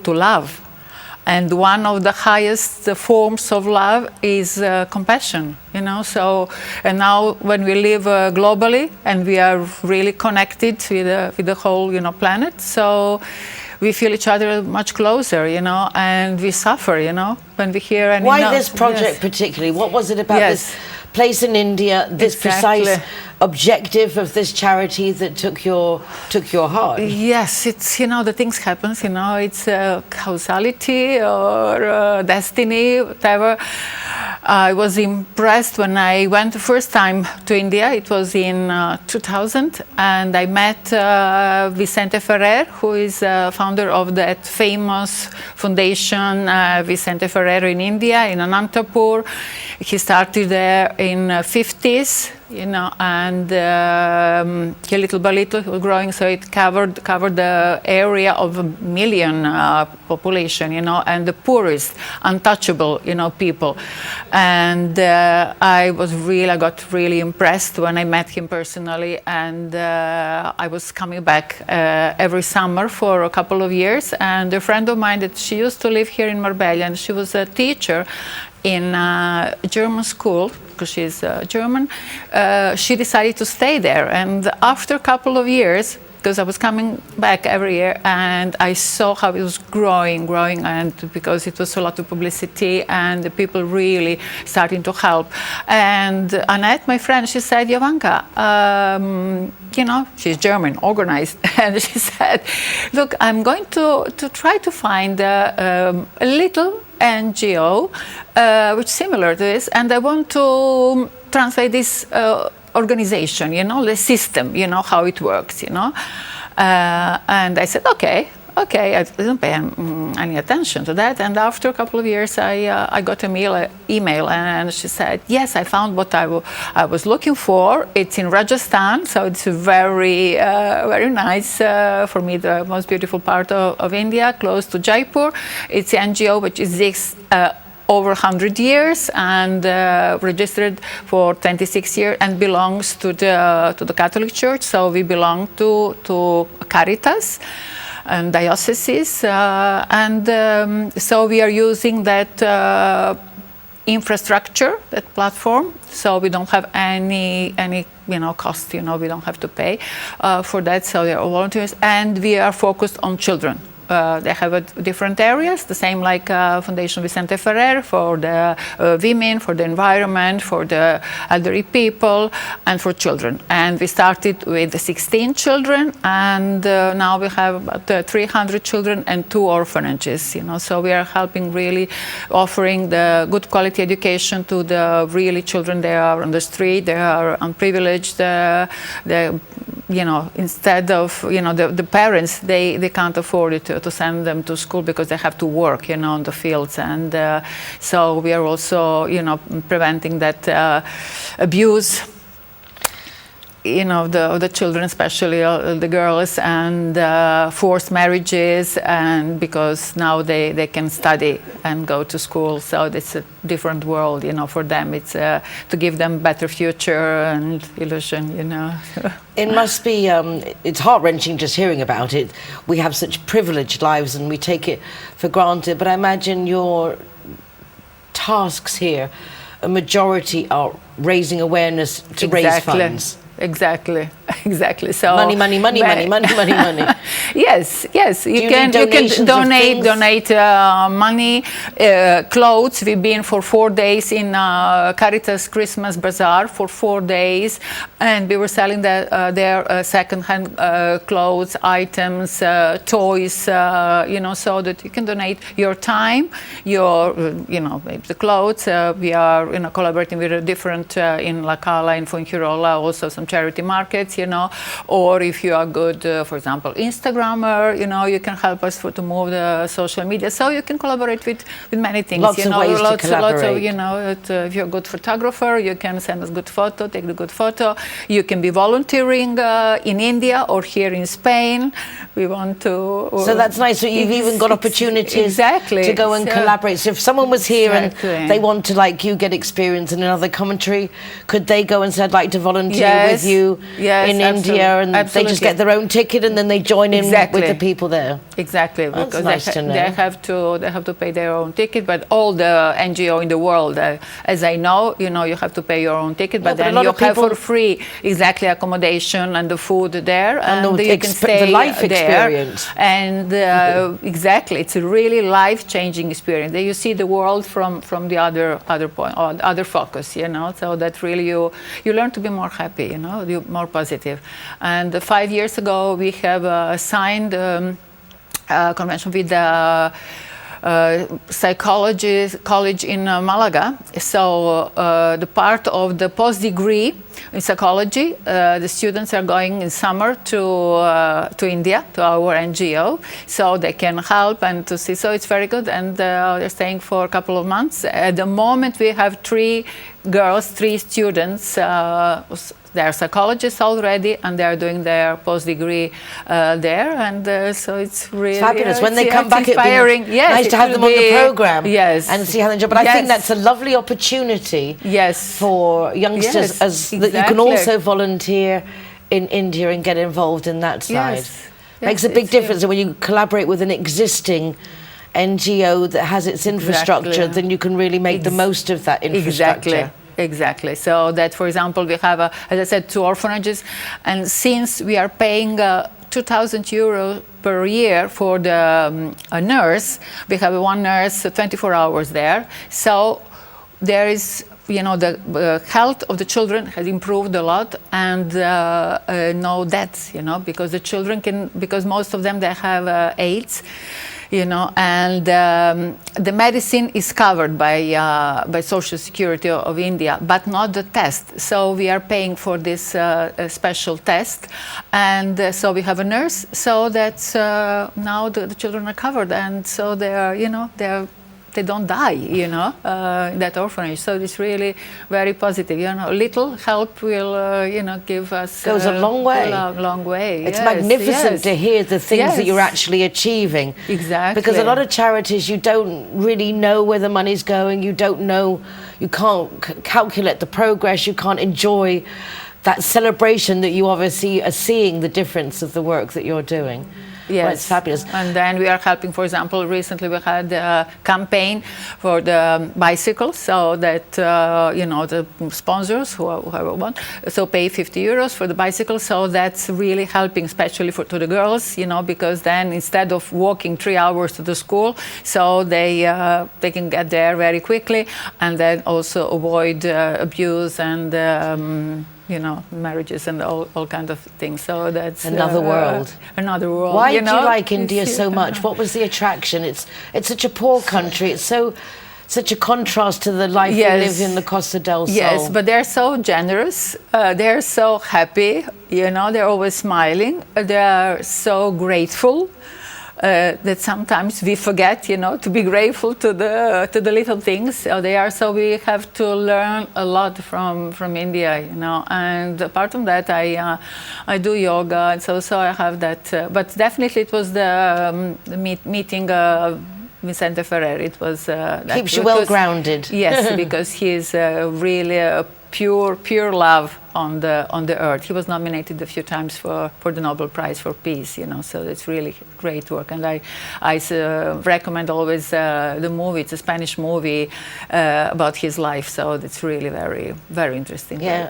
love. And one of the highest forms of love is compassion, you know. So, and now when we live globally and we are really connected with the whole, you know, planet, so we feel each other much closer, you know, and we suffer, you know, when we hear any. Why this project particularly? What was it about this place in India, this precise objective of this charity that took your heart? Yes, it's, you know, the things happens, you know, it's causality or destiny, whatever. I was impressed when I went the first time to India. It was in 2000, and I met Vicente Ferrer, who is founder of that famous foundation, Vicente Ferrer in India, in Anantapur. He started there in 50s, and little by little he was growing, so it covered the area of 1 million population, and the poorest, untouchable, people. And I got really impressed when I met him personally, and I was coming back every summer for a couple of years. And a friend of mine that she used to live here in Marbella, and she was a teacher in a German school, because she's German, she decided to stay there. And after a couple of years, because I was coming back every year, and I saw how it was growing, and because it was a lot of publicity, and the people really starting to help. And Annette, my friend, she said, Jovanka, she's German, organized, and she said, look, I'm going to try to find a little NGO which is similar to this, and I want to translate this organization, the system, how it works, And I said, okay, I didn't pay any attention to that. And after a couple of years, I got an email, and she said, yes, I found what I was looking for. It's in Rajasthan, so it's very, very nice for me, the most beautiful part of India, close to Jaipur. It's an NGO which exists over 100 years and registered for 26 years and belongs to the Catholic Church. So we belong to Caritas and dioceses, so we are using that infrastructure, that platform. So we don't have any cost. We don't have to pay for that. So they are volunteers, and we are focused on children. They have different areas, the same like Foundation Vicente Ferrer, for the women, for the environment, for the elderly people, and for children. And we started with 16 children, and now we have about 300 children and 2 orphanages. So we are helping, really offering the good quality education to the really children. They are on the street, they are unprivileged. Instead of the parents, they can't afford it to send them to school because they have to work on the fields. And so we are also preventing that abuse the children, especially the girls, and forced marriages, and because now they can study and go to school, so it's a different world for them. It's to give them better future and illusion. It must be, it's heart-wrenching just hearing about it. We have such privileged lives and we take it for granted, but I imagine your tasks here, a majority are raising awareness to raise funds. Exactly. So money. Yes. You can donate money, clothes. We've been for 4 days in Caritas Christmas Bazaar for 4 days, and we were selling their second-hand clothes, items, toys. So that you can donate your time, your the clothes. We are collaborating with different in La Cala, in Fuengirola, also some charity markets, or if you are good, for example, Instagrammer, you can help us to move the social media. So you can collaborate with many things. Lots of ways to collaborate. If you're a good photographer, you can send us good photo, take the good photo. You can be volunteering in India or here in Spain. We want to. So that's nice. So you've even got opportunities to go and collaborate. So if someone was here and they want to, like you, get experience in another country, could they go and say, I'd like to volunteer with you in India, and they just get their own ticket and then they join in with the people there? Exactly, that's because nice to know. They have to pay their own ticket. But all the NGO in the world, as I know, you have to pay your own ticket, but then you have for free accommodation and the food there, and you can stay the life there. Experience. And exactly, it's a really life-changing experience. You see the world from the other point, or other focus. So that really you learn to be more happy. You're more positive. And 5 years ago, we have signed a convention with psychology college in Malaga. So the part of the post-degree in psychology, the students are going in summer to India, to our NGO, so they can help and to see. So it's very good, and they're staying for a couple of months. At the moment, we have 3 girls, 3 students. They're psychologists already, and they're doing their post-degree there, and so it's really fabulous. When they come back, inspiring. It'd be nice to have them on the program, yes, and see how they enjoy. But I think that's a lovely opportunity, yes, for youngsters, that you can also volunteer in India and get involved in that side. Yes. Makes a big difference when you collaborate with an existing NGO that has its infrastructure. Then you can really make the most of that infrastructure. Exactly. So that, for example, we have, as I said, 2 orphanages, and since we are paying 2,000 euros per year for the a nurse, we have 1 nurse 24 hours there. So there is, the health of the children has improved a lot, and no deaths, because the children because most of them, they have AIDS. And the medicine is covered by Social Security of India, but not the test. So we are paying for this special test, and so we have a nurse. So that's now the children are covered, and so they are, they don't die, in that orphanage. So it's really very positive. Little help will, give us goes a long way. A long way. It's magnificent to hear the things that you're actually achieving. Exactly. Because a lot of charities, you don't really know where the money's going. You don't know. You can't calculate the progress. You can't enjoy that celebration that you obviously are seeing the difference of the work that you're doing. Yes, well, it's fabulous. And then we are helping, for example, recently we had a campaign for the bicycles, so that, the sponsors, whoever want, so pay 50 euros for the bicycle. So that's really helping, especially to the girls, because then instead of walking 3 hours to the school, so they can get there very quickly, and then also avoid abuse and marriages and all kinds of things. So that's another world. Another world. Why do you like India so much? What was the attraction? It's such a poor country. It's such a contrast to the life we live in the Costa del Sol. Yes, but they're so generous. They're so happy. They're always smiling. They are so grateful. That sometimes we forget, to be grateful to the little things. So we have to learn a lot from India, And apart from that, I do yoga, and so I have that. But definitely, it was the meeting. Vicente Ferrer. It was keeps you well grounded. Yes, because he's really a pure love on the earth. He was nominated a few times for the Nobel Prize for Peace, so it's really great work. And I recommend always the movie. It's a Spanish movie about his life, so it's really very, very interesting. Yeah,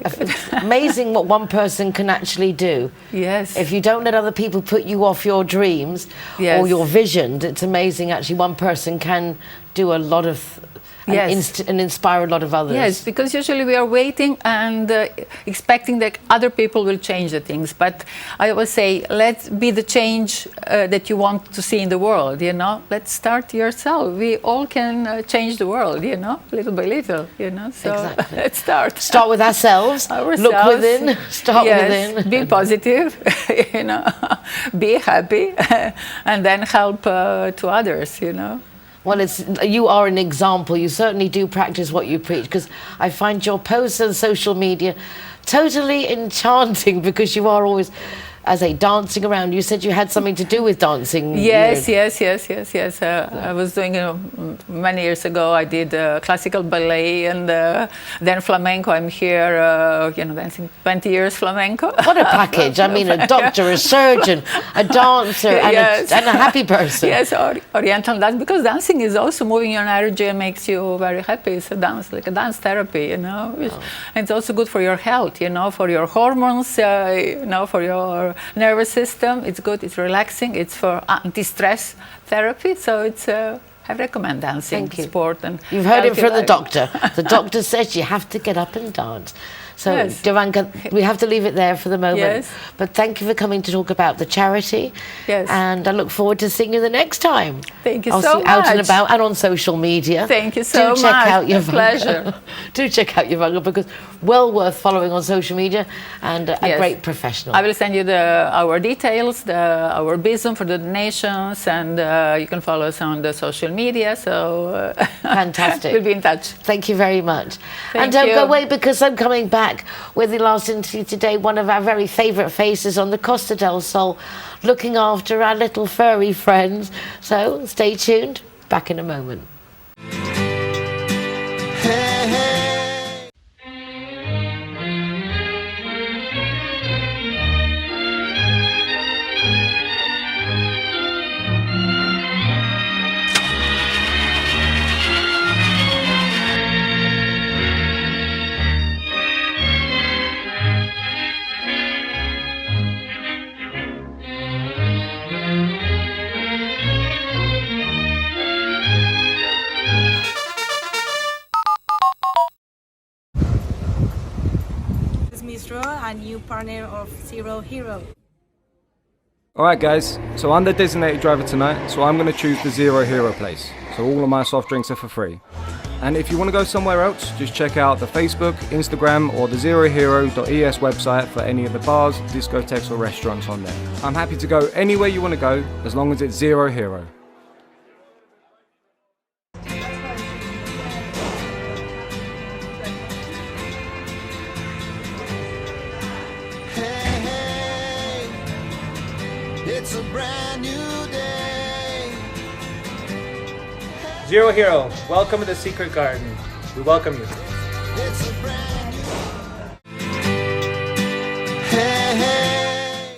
amazing what one person can actually do. Yes. If you don't let other people put you off your dreams or your vision, it's amazing actually one person can do a lot of and inspire a lot of others. Yes, because usually we are waiting and expecting that other people will change the things. But I always say, let's be the change that you want to see in the world, Let's start yourself. We all can change the world, little by little, So exactly. Let's start. Start with ourselves. Look within. Start within. Be positive, be happy, and then help to others, Well, you are an example. You certainly do practice what you preach, because I find your posts on social media totally enchanting, because you are always, as dancing around. You said you had something to do with dancing. Yes. I was doing many years ago. I did classical ballet and then flamenco. I'm here, dancing 20 years flamenco. What a package! I mean, a doctor, a surgeon, a dancer, and a happy person. Yes, Oriental dance, because dancing is also moving your energy and makes you very happy. It's a dance, like a dance therapy, And it's also good for your health, for your hormones, for your nervous system. It's good, it's relaxing, it's for anti-stress therapy. So it's I recommend dancing, sport, and you've heard it from the doctor. The doctor says you have to get up and dance. So, Yes. Jovanka, we have to leave it there for the moment. Yes. But thank you for coming to talk about the charity. Yes. And I look forward to seeing you the next time. Thank you I'll so see you out and much. about and on social media. Thank you so Do check much. out A Jovanka. pleasure. Do check out Jovanka because well worth following on social media and a Yes. great professional. I will send you our details, our Bizum for the donations, and you can follow us on the social media. So Fantastic. we'll be in touch. Thank you very much. Thank and don't you. go away because I'm coming back with the last interview today, one of our very favourite faces on the Costa del Sol, looking after our little furry friends. So stay tuned. Back in a moment. This is Miss Ro, a new partner of Zero Hero. Alright guys, so I'm the designated driver tonight, so I'm going to choose the Zero Hero place. So all of my soft drinks are for free. And if you want to go somewhere else, just check out the Facebook, Instagram or the zerohero.es website for any of the bars, discotheques or restaurants on there. I'm happy to go anywhere you want to go, as long as it's Zero Hero. It's a brand new day. Zero Hero, welcome to the Secret Garden. We welcome you. It's a brand new. Hey, hey.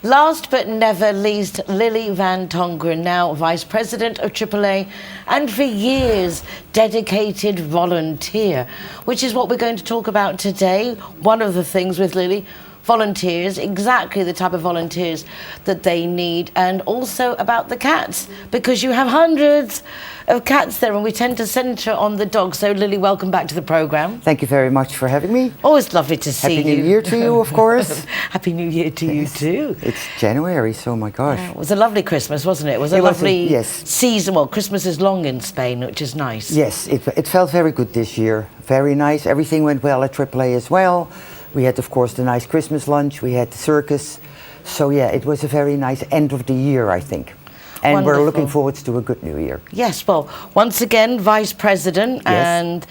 Last but never least, Lily Van Tongeren, now Vice President of AAA and for years dedicated volunteer, which is what we're going to talk about today. One of the things with Lily, volunteers, exactly the type of volunteers that they need, and also about the cats, because you have hundreds of cats there and we tend to centre on the dogs. So Lily, welcome back to the programme. Thank you very much for having me. Always lovely to see you. Happy New Year to you, of course. Happy New Year to you too. It's January, so my gosh. It was a lovely Christmas, wasn't it? It was a lovely season. Well, Christmas is long in Spain, which is nice. Yes, it felt very good this year. Very nice. Everything went well at AAA as well. We had, of course, the nice Christmas lunch. We had the circus. So, yeah, it was a very nice end of the year, I think. And Wonderful. we're looking forward to a good new year. Yes, well, once again, Vice President, and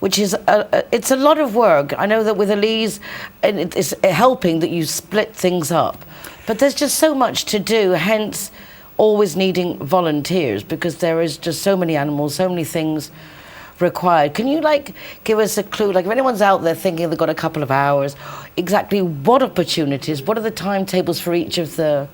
which is, it's a lot of work. I know that with Elise, it's helping that you split things up. But there's just so much to do, hence always needing volunteers, because there is just so many animals, so many things required. Can you give us a clue, if anyone's out there thinking they've got a couple of hours, exactly what opportunities, what are the timetables for each of the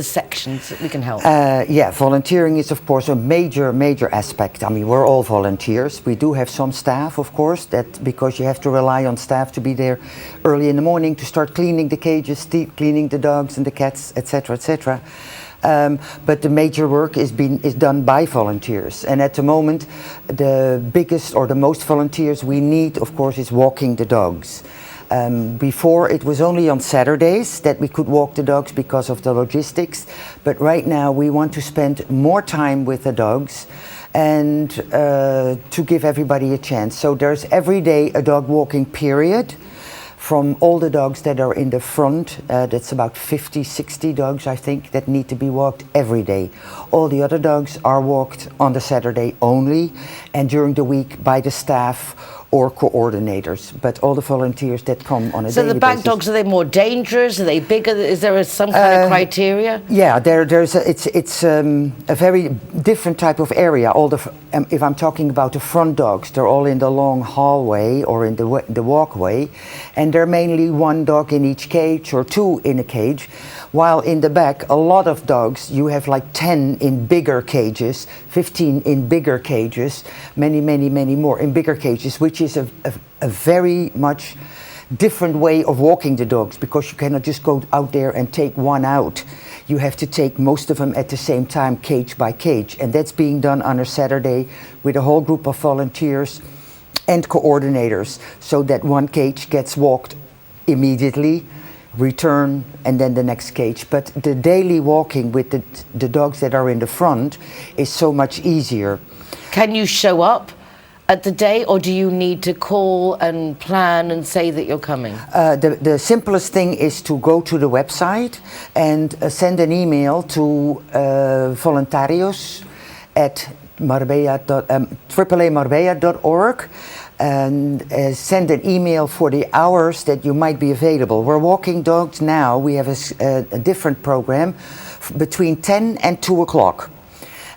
sections that we can help? Yeah, volunteering is of course a major aspect. I mean, we're all volunteers. We do have some staff, of course, because you have to rely on staff to be there early in the morning to start cleaning the cages, cleaning the dogs and the cats, etc., etc. But the major work is done by volunteers, and at the moment the biggest or the most volunteers we need, of course, is walking the dogs. Before it was only on Saturdays that we could walk the dogs because of the logistics, but right now we want to spend more time with the dogs and to give everybody a chance. So there's every day a dog walking period. From all the dogs that are in the front, that's about 50, 60 dogs, I think, that need to be walked every day. All the other dogs are walked on the Saturday only, and during the week by the staff or coordinators, but all the volunteers that come on a daily basis. So the back dogs, are they more dangerous? Are they bigger? Is there some kind of criteria? Yeah, it's a very different type of area. If I'm talking about the front dogs, they're all in the long hallway or in the walkway, and they're mainly one dog in each cage or two in a cage, while in the back, a lot of dogs, you have like 10 in bigger cages, 15 in bigger cages, many more in bigger cages, which is a very much different way of walking the dogs, because you cannot just go out there and take one out. You have to take most of them at the same time, cage by cage, and that's being done on a Saturday with a whole group of volunteers and coordinators, so that one cage gets walked immediately, return, and then the next cage. But the daily walking with the dogs that are in the front is so much easier. Can you show up at the day, or do you need to call and plan and say that you're coming? The simplest thing is to go to the website and send an email to voluntarios at AAA-marbella.org and send an email for the hours that you might be available. We're walking dogs now. We have a different program between 10 and 2 o'clock.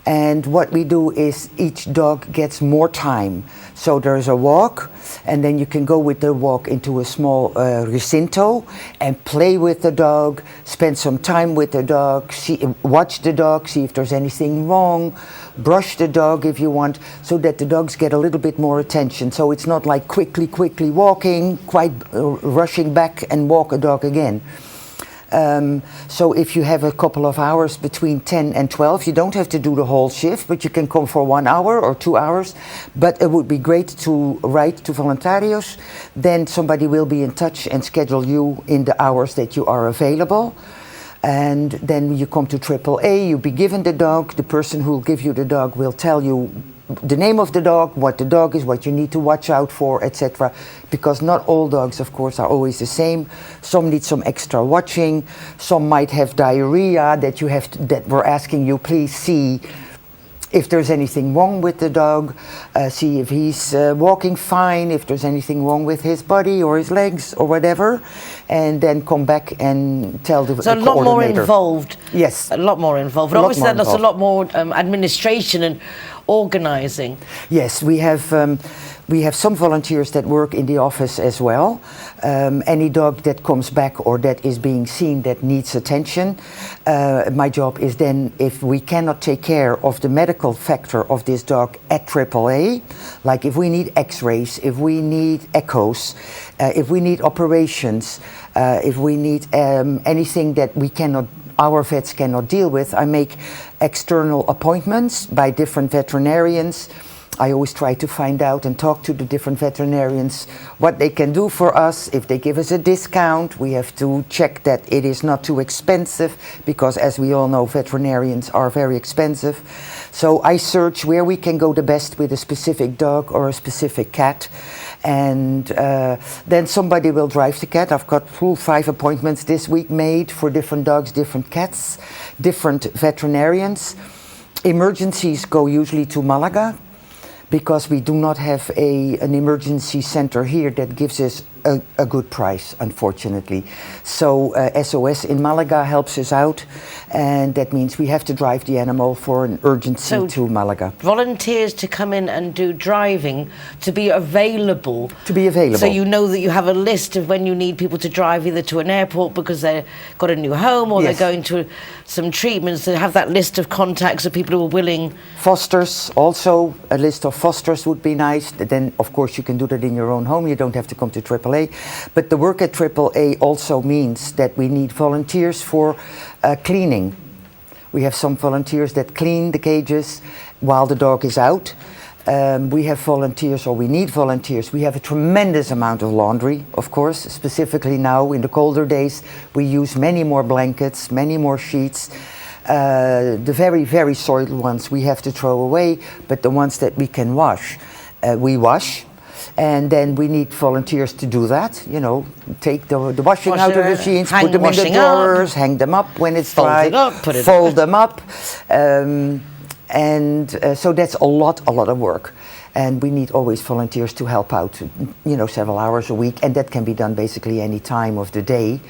And what we do is each dog gets more time. So there's a walk, and then you can go with the walk into a small recinto and play with the dog, spend some time with the dog, watch the dog, see if there's anything wrong, brush the dog if you want, so that the dogs get a little bit more attention. So it's not like quickly walking, quite rushing back and walk a dog again. So if you have a couple of hours between 10 and 12, you don't have to do the whole shift, but you can come for 1 hour or 2 hours. But it would be great to write to Voluntarios. Then somebody will be in touch and schedule you in the hours that you are available. And then you come to AAA, you'll be given the dog. The person who will give you the dog will tell you the name of the dog, what the dog is, what you need to watch out for, etc. Because not all dogs, of course, are always the same. Some need some extra watching. Some might have diarrhea that that we're asking you, please see if there's anything wrong with the dog, see if he's walking fine, if there's anything wrong with his body or his legs or whatever, and then come back and tell the So a lot more involved. Yes. A lot more involved. But obviously that's a lot more administration and organising. Yes, we have some volunteers that work in the office as well. Any dog that comes back or that is being seen that needs attention, my job is then, if we cannot take care of the medical factor of this dog at AAA, like if we need x-rays, if we need echoes, if we need operations, if we need anything that our vets cannot deal with, I make external appointments by different veterinarians. I always try to find out and talk to the different veterinarians what they can do for us. If they give us a discount, we have to check that it is not too expensive, because as we all know, veterinarians are very expensive. So I search where we can go the best with a specific dog or a specific cat. And then somebody will drive the cat. I've got 5 appointments this week made for different dogs, different cats, different veterinarians. Emergencies go usually to Malaga, because we do not have an emergency center here that gives us a good price, unfortunately. So SOS in Malaga helps us out, and that means we have to drive the animal for an urgency to Malaga. Volunteers to come in and do driving, to be available. To be available. So you know that you have a list of when you need people to drive either to an airport because they've got a new home, or they're going to some treatments, to have that list of contacts of people who are willing. Fosters, also a list of fosters would be nice. Then of course you can do that in your own home, you don't have to come to AAA. But the work at AAA also means that we need volunteers for cleaning. We have some volunteers that clean the cages while the dog is out. We have volunteers, or we need volunteers. We have a tremendous amount of laundry, of course, specifically now in the colder days. We use many more blankets, many more sheets. The very, very soiled ones we have to throw away, but the ones that we can wash, we wash. And then we need volunteers to do that, take the washing out of the machines, put them in the drawers, hang them up when it's dry, fold them up. So that's a lot of work. And we need always volunteers to help out, several hours a week, and that can be done basically any time of the day.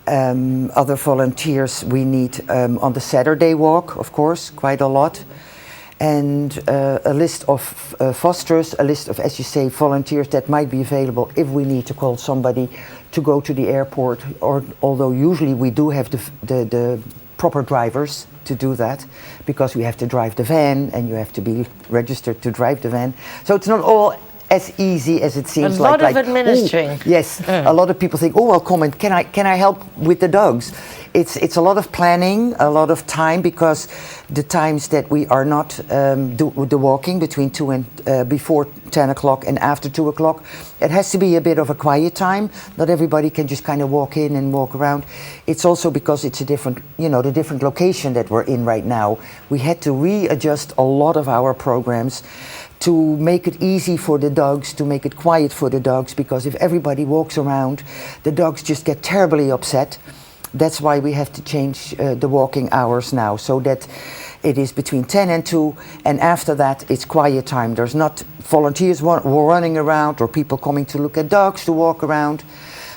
Other volunteers we need on the Saturday walk, of course, quite a lot. And a list of fosters, a list of, as you say, volunteers that might be available if we need to call somebody to go to the airport, or although usually we do have the proper drivers to do that, because we have to drive the van and you have to be registered to drive the van. So it's not all as easy as it seems. A lot of administering. Yes, a lot of people think, oh, I'll come and can I help with the dogs? It's a lot of planning, a lot of time, because the times that we are not do the walking between 2 and before 10 o'clock and after 2 o'clock, it has to be a bit of a quiet time. Not everybody can just kind of walk in and walk around. It's also because it's a different, the different location that we're in right now. We had to readjust a lot of our programs to make it easy for the dogs, to make it quiet for the dogs, because if everybody walks around, the dogs just get terribly upset. That's why we have to change the walking hours now, so that it is between 10 and 2, and after that it's quiet time. There's not volunteers running around or people coming to look at dogs to walk around.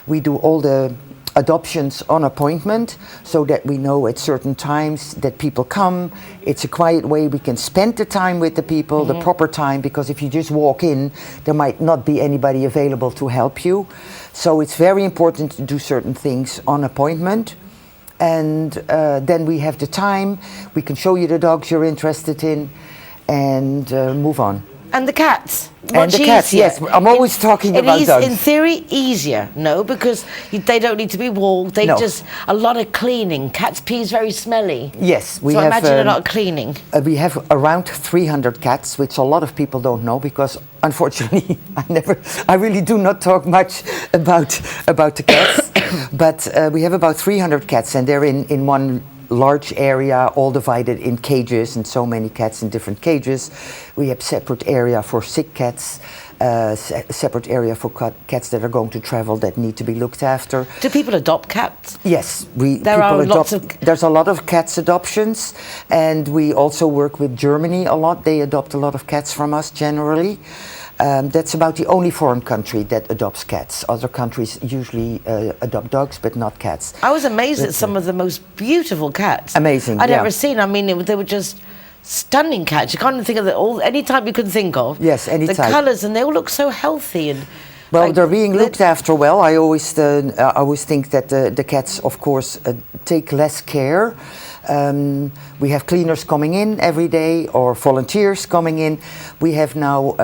We do all the adoptions on appointment, so that we know at certain times that people come. It's a quiet way we can spend the time with the people, the proper time, because if you just walk in, there might not be anybody available to help you. So it's very important to do certain things on appointment, and then we have the time, we can show you the dogs you're interested in, and move on. And the cats. And the cats, yes. I'm always talking about dogs. In theory, easier, no, because they don't need to be walked. They just a lot of cleaning. Cats' pee is very smelly. Yes, we so have. I imagine a lot of cleaning. We have around 300 cats, which a lot of people don't know, because unfortunately, I really do not talk much about the cats. But we have about 300 cats, and they're in one large area, all divided in cages, and so many cats in different cages. We have separate area for sick cats, separate area for cats that are going to travel that need to be looked after. Do people adopt cats? Yes, there's a lot of cats adoptions, and we also work with Germany a lot. They adopt a lot of cats from us generally. That's about the only foreign country that adopts cats. Other countries usually adopt dogs, but not cats. I was amazed at some of the most beautiful cats. Amazing, I'd ever seen. I mean, they were just stunning cats. You can't even think of any type you could think of. Yes, any type. The colours, and they all look so healthy. And well, they're being looked after well. I always think that the cats, of course, take less care. We have cleaners coming in every day, or volunteers coming in. We have now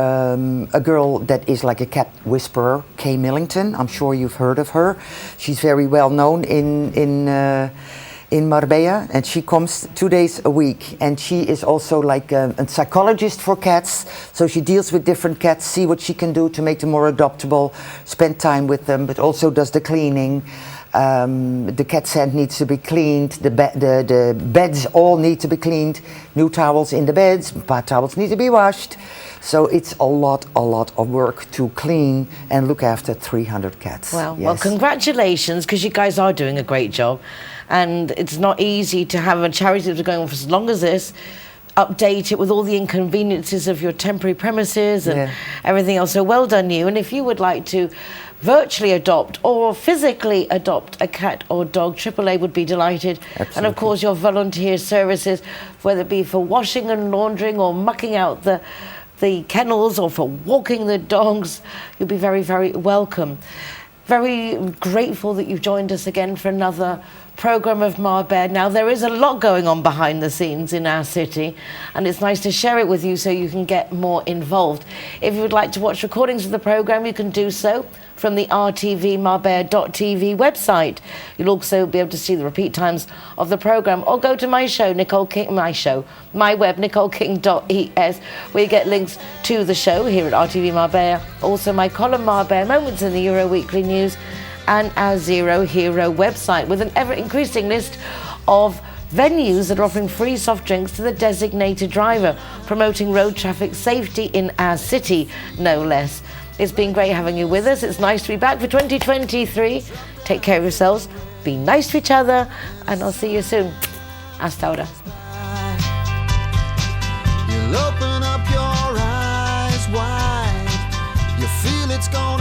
a girl that is like a cat whisperer, Kay Millington. I'm sure you've heard of her. She's very well known in Marbella, and she comes 2 days a week, and she is also like a psychologist for cats. So she deals with different cats, see what she can do to make them more adoptable, spend time with them, but also does the cleaning. The cat sand needs to be cleaned, the beds all need to be cleaned, new towels in the beds, bath towels need to be washed. So it's a lot of work to clean and look after 300 cats. Well, congratulations, because you guys are doing a great job. And it's not easy to have a charity that's going on for as long as this, update it with all the inconveniences of your temporary premises and everything else. So well done you. And if you would like to virtually adopt or physically adopt a cat or dog, AAA would be delighted. Absolutely. And of course your volunteer services, whether it be for washing and laundering or mucking out the kennels or for walking the dogs, you'll be very, very welcome. Very grateful that you've joined us again for another programme of Marbella Now. There is a lot going on behind the scenes in our city, and it's nice to share it with you so you can get more involved. If you would like to watch recordings of the programme, you can do so from the rtvmarbella.tv website. You'll also be able to see the repeat times of the programme, or go to my show, my web, nicoleking.es, where you get links to the show here at RTV Marbella, also my column Marbella Moments in the Euro Weekly News, and our Zero Hero website, with an ever-increasing list of venues that are offering free soft drinks to the designated driver, promoting road traffic safety in our city, no less. It's been great having you with us. It's nice to be back for 2023. Take care of yourselves, be nice to each other, and I'll see you soon. Hasta ahora. You'll open up your eyes wide. You feel it's gone.